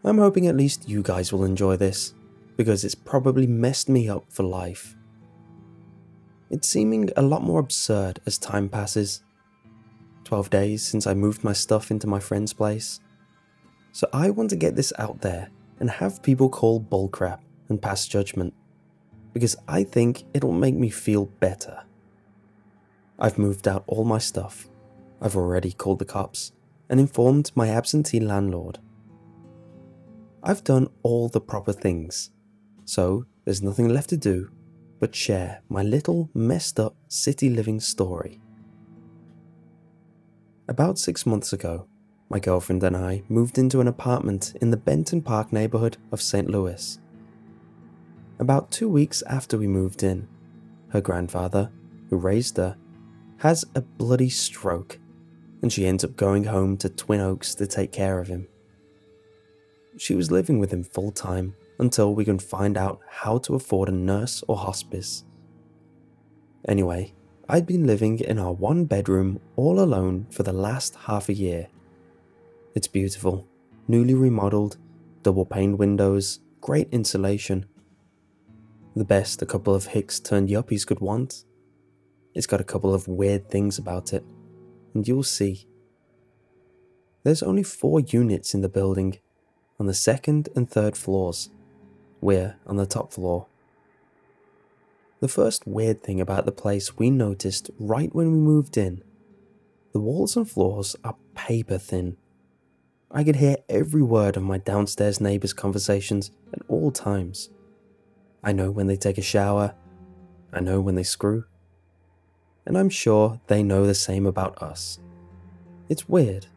I'm hoping at least you guys will enjoy this, because it's probably messed me up for life. It's seeming a lot more absurd as time passes. 12 days since I moved my stuff into my friend's place. So I want to get this out there and have people call bullcrap and pass judgment, because I think it'll make me feel better. I've moved out all my stuff. I've already called the cops and informed my absentee landlord. I've done all the proper things, so there's nothing left to do but share my little messed up city living story. About 6 months ago, my girlfriend and I moved into an apartment in the Benton Park neighborhood of St. Louis. About 2 weeks after we moved in, her grandfather, who raised her, has a bloody stroke, and she ends up going home to Twin Oaks to take care of him. She was living with him full time until we could find out how to afford a nurse or hospice. Anyway, I'd been living in our one bedroom all alone for the last half a year. It's beautiful, newly remodeled, double paned windows, great insulation. The best a couple of Hicks turned yuppies could want. It's got a couple of weird things about it, and you'll see. There's only 4 units in the building, on the 2nd and 3rd floors. We're on the top floor. The first weird thing about the place we noticed right when we moved in: the walls and floors are paper thin. I could hear every word of my downstairs neighbours' conversations at all times. I know when they take a shower, I know when they screw, and I'm sure they know the same about us. It's weird.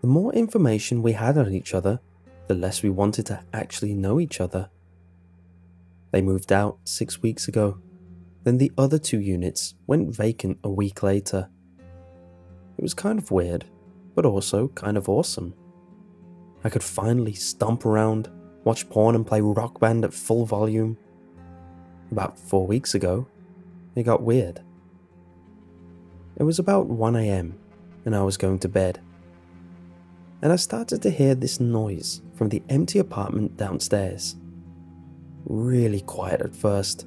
The more information we had on each other, the less we wanted to actually know each other. They moved out 6 weeks ago, then the other 2 units went vacant a week later. It was kind of weird, but also kind of awesome. I could finally stomp around, watch porn and play Rock Band at full volume. About 4 weeks ago, it got weird. It was about 1 AM and I was going to bed, and I started to hear this noise from the empty apartment downstairs. Really quiet at first,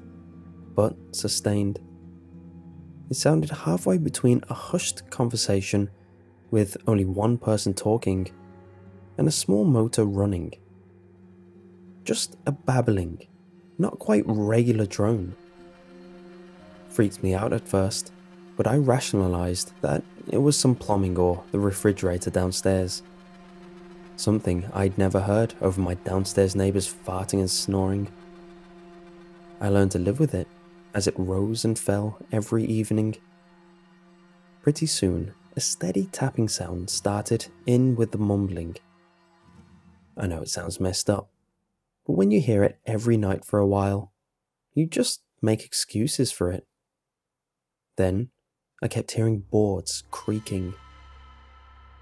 but sustained. It sounded halfway between a hushed conversation with only one person talking and a small motor running. Just a babbling, not quite regular drone. Freaked me out at first, but I rationalized that it was some plumbing or the refrigerator downstairs. Something I'd never heard over my downstairs neighbours farting and snoring. I learned to live with it as it rose and fell every evening. Pretty soon, a steady tapping sound started in with the mumbling. I know it sounds messed up, but when you hear it every night for a while, you just make excuses for it. Then, I kept hearing boards creaking.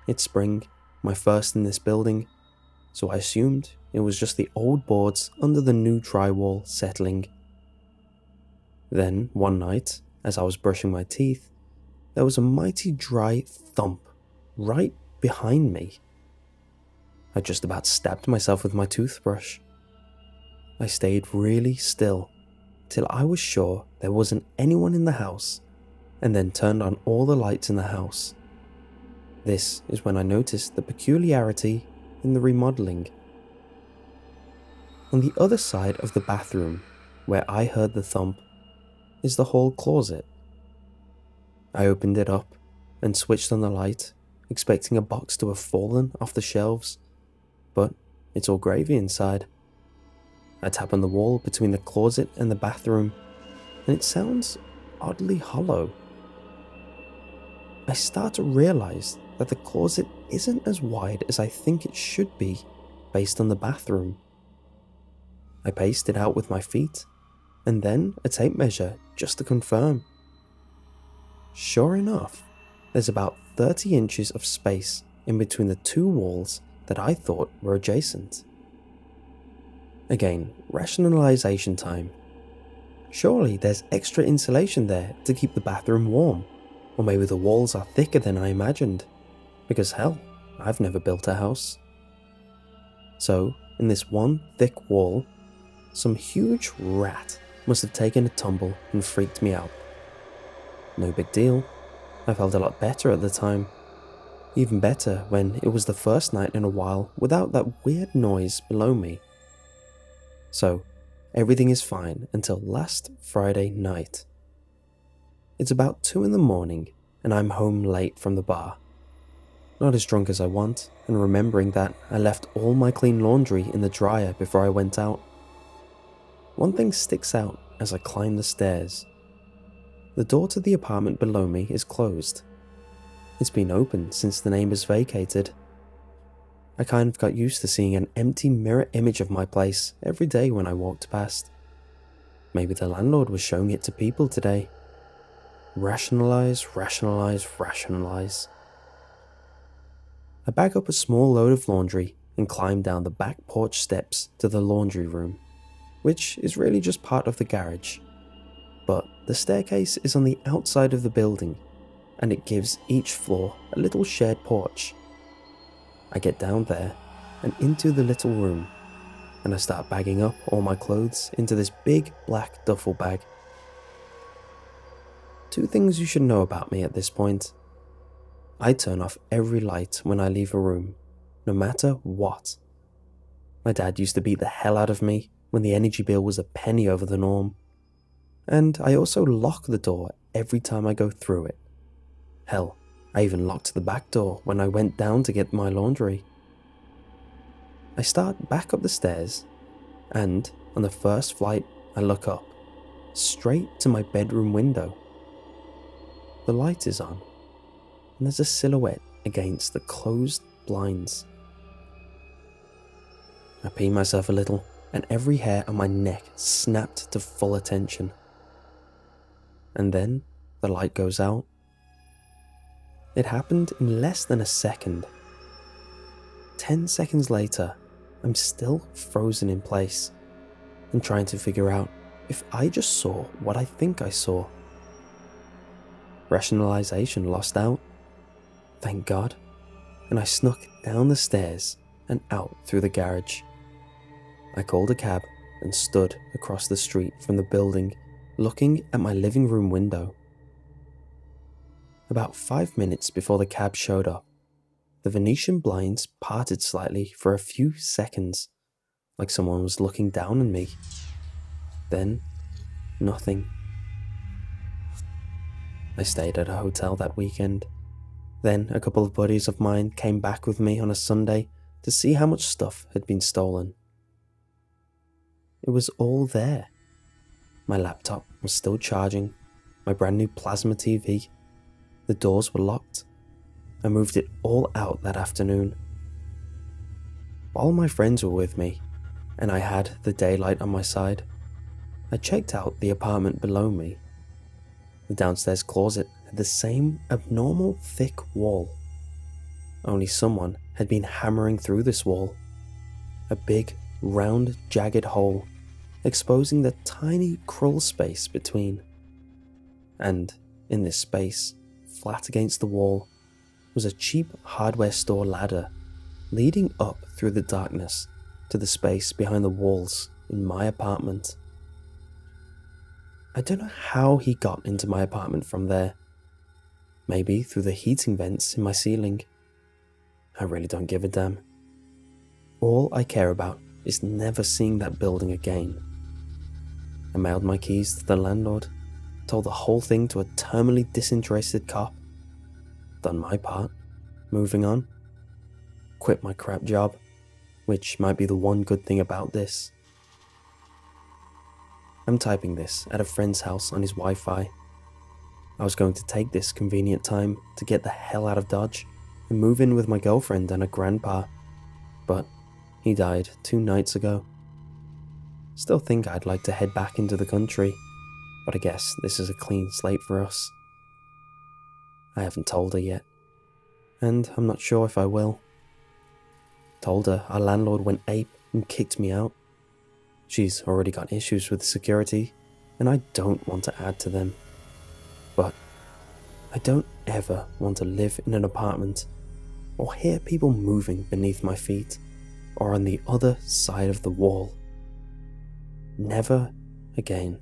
It's spring, my first in this building, so I assumed it was just the old boards under the new drywall settling. Then, one night, as I was brushing my teeth, there was a mighty dry thump right behind me. I just about stabbed myself with my toothbrush. I stayed really still till I was sure there wasn't anyone in the house, and then turned on all the lights in the house. This is when I noticed the peculiarity in the remodeling. On the other side of the bathroom, where I heard the thump, is the hall closet. I opened it up and switched on the light, expecting a box to have fallen off the shelves, but it's all gravy inside. I tap on the wall between the closet and the bathroom, and it sounds oddly hollow. I start to realize that the closet isn't as wide as I think it should be based on the bathroom. I paced it out with my feet, and then a tape measure just to confirm. Sure enough, there's about 30 inches of space in between the 2 walls that I thought were adjacent. Again, rationalization time. Surely there's extra insulation there to keep the bathroom warm, or maybe the walls are thicker than I imagined, because hell, I've never built a house. So, in this one thick wall, some huge rat must have taken a tumble and freaked me out. No big deal. I felt a lot better at the time. Even better when it was the first night in a while without that weird noise below me. So, everything is fine until last Friday night. It's about 2 in the morning and I'm home late from the bar. Not as drunk as I want, and remembering that I left all my clean laundry in the dryer before I went out. One thing sticks out as I climb the stairs. The door to the apartment below me is closed. It's been open since the neighbors vacated. I kind of got used to seeing an empty mirror image of my place every day when I walked past. Maybe the landlord was showing it to people today. Rationalize, rationalize, rationalize. I bag up a small load of laundry and climb down the back porch steps to the laundry room, which is really just part of the garage. But the staircase is on the outside of the building, and it gives each floor a little shared porch. I get down there and into the little room, and I start bagging up all my clothes into this big black duffel bag. 2 things you should know about me at this point. I turn off every light when I leave a room, no matter what. My dad used to beat the hell out of me when the energy bill was a penny over the norm. And I also lock the door every time I go through it. Hell, I even locked the back door when I went down to get my laundry. I start back up the stairs, and on the first flight I look up, straight to my bedroom window. The light is on, and there's a silhouette against the closed blinds. I pee myself a little, and every hair on my neck snapped to full attention. And then the light goes out. It happened in less than a second. 10 seconds later, I'm still frozen in place and trying to figure out if I just saw what I think I saw. Rationalization lost out, thank God, and I snuck down the stairs and out through the garage. I called a cab and stood across the street from the building, looking at my living room window. About 5 minutes before the cab showed up, the Venetian blinds parted slightly for a few seconds, like someone was looking down on me. Then, nothing. I stayed at a hotel that weekend. Then a couple of buddies of mine came back with me on a Sunday to see how much stuff had been stolen. It was all there. My laptop was still charging, my brand new plasma TV. The doors were locked. I moved it all out that afternoon. While my friends were with me, and I had the daylight on my side, I checked out the apartment below me. The downstairs closet had the same abnormal thick wall. Only someone had been hammering through this wall. A big, round, jagged hole, exposing the tiny crawl space between. And in this space, flat against the wall, was a cheap hardware store ladder leading up through the darkness to the space behind the walls in my apartment. I don't know how he got into my apartment from there. Maybe through the heating vents in my ceiling. I really don't give a damn. All I care about is never seeing that building again. I mailed my keys to the landlord, told the whole thing to a terminally disinterested cop. Done my part, moving on. Quit my crap job, which might be the one good thing about this. I'm typing this at a friend's house on his Wi-Fi. I was going to take this convenient time to get the hell out of Dodge and move in with my girlfriend and her grandpa, but he died 2 nights ago. Still think I'd like to head back into the country, but I guess this is a clean slate for us. I haven't told her yet, and I'm not sure if I will. Told her our landlord went ape and kicked me out. She's already got issues with security, and I don't want to add to them. But I don't ever want to live in an apartment or hear people moving beneath my feet, or on the other side of the wall. Never again.